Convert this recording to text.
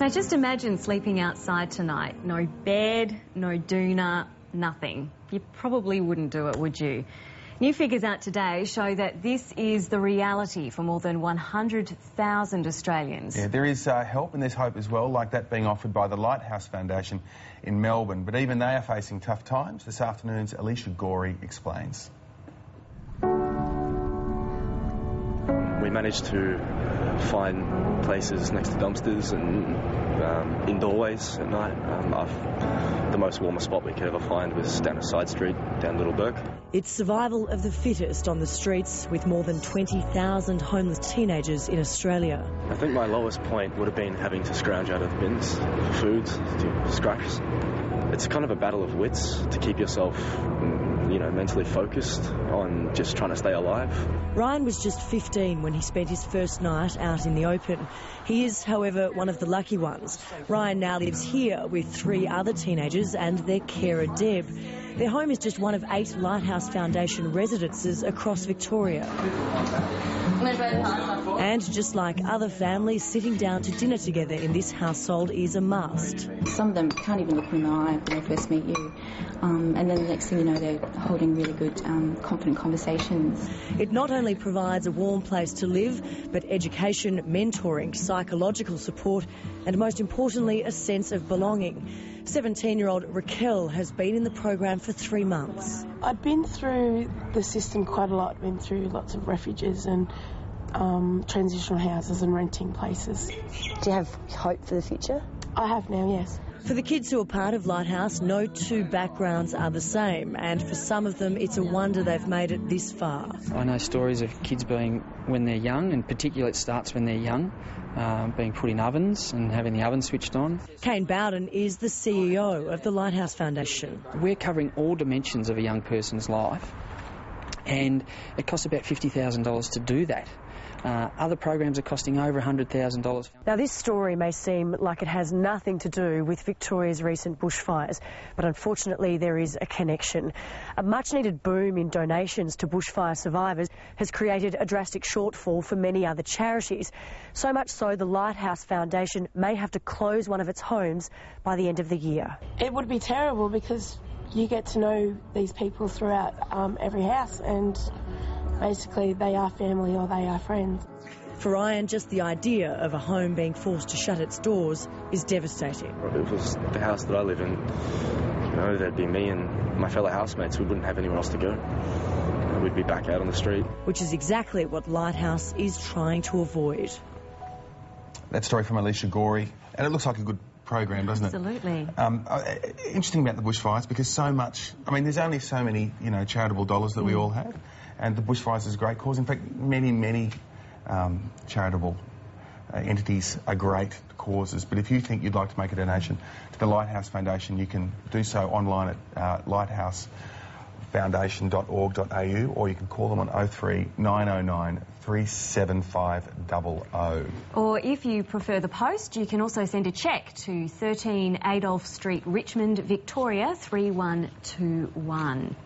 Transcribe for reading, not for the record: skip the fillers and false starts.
Now just imagine sleeping outside tonight. No bed, no doona, nothing. You probably wouldn't do it, would you? New figures out today show that this is the reality for more than 100,000 Australians. Yeah, there is help and there's hope as well, like that being offered by the Lighthouse Foundation in Melbourne. But even they are facing tough times. This afternoon's Alicia Gorey explains. We managed to find places next to dumpsters and in doorways at night. The most warmest spot we could ever find was down a side street, down Little Burke. It's survival of the fittest on the streets, with more than 20,000 homeless teenagers in Australia. I think my lowest point would have been having to scrounge out of bins for food, to scraps. It's kind of a battle of wits to keep yourself, mentally focused on just trying to stay alive. Ryan was just 15 when he spent his first night out in the open. He is, however, one of the lucky ones. Ryan now lives here with 3 other teenagers and their carer, Deb. Their home is just one of 8 Lighthouse Foundation residences across Victoria. And just like other families, sitting down to dinner together in this household is a must. Some of them can't even look in the eye when they first meet you. And then the next thing you know, they're holding really good, confident conversations. It not only provides a warm place to live, but education, mentoring, psychological support, and most importantly, a sense of belonging. 17-year-old Raquel has been in the program for 3 months. I'd been through the system quite a lot, been through lots of refuges and transitional houses and renting places. Do you have hope for the future? I have now, yes. For the kids who are part of Lighthouse, no 2 backgrounds are the same, and for some of them it's a wonder they've made it this far. I know stories of kids being, when they're young, and particularly it starts when they're young, being put in ovens and having the oven switched on. Kane Bowden is the CEO of the Lighthouse Foundation. We're covering all dimensions of a young person's life, and it costs about $50,000 to do that. Other programs are costing over $100,000. Now, this story may seem like it has nothing to do with Victoria's recent bushfires, but unfortunately there is a connection. A much-needed boom in donations to bushfire survivors has created a drastic shortfall for many other charities. So much so the Lighthouse Foundation may have to close one of its homes by the end of the year. It would be terrible because you get to know these people throughout every house, and basically they are family or they are friends. For Ryan, just the idea of a home being forced to shut its doors is devastating. If it was the house that I live in, there'd be me and my fellow housemates. We wouldn't have anywhere else to go. We'd be back out on the street. Which is exactly what Lighthouse is trying to avoid. That story from Alicia Gorey, and it looks like a good program, doesn't it? Absolutely. Interesting about the bushfires, because so much, there's only so many, charitable dollars that we all have, and the bushfires is a great cause. In fact, many charitable entities are great causes, but if you think you'd like to make a donation to the Lighthouse Foundation, you can do so online at lighthousefoundation.org.au, or you can call them on 03 909 37500. Or if you prefer the post, you can also send a cheque to 13 Adolph Street, Richmond, Victoria 3121.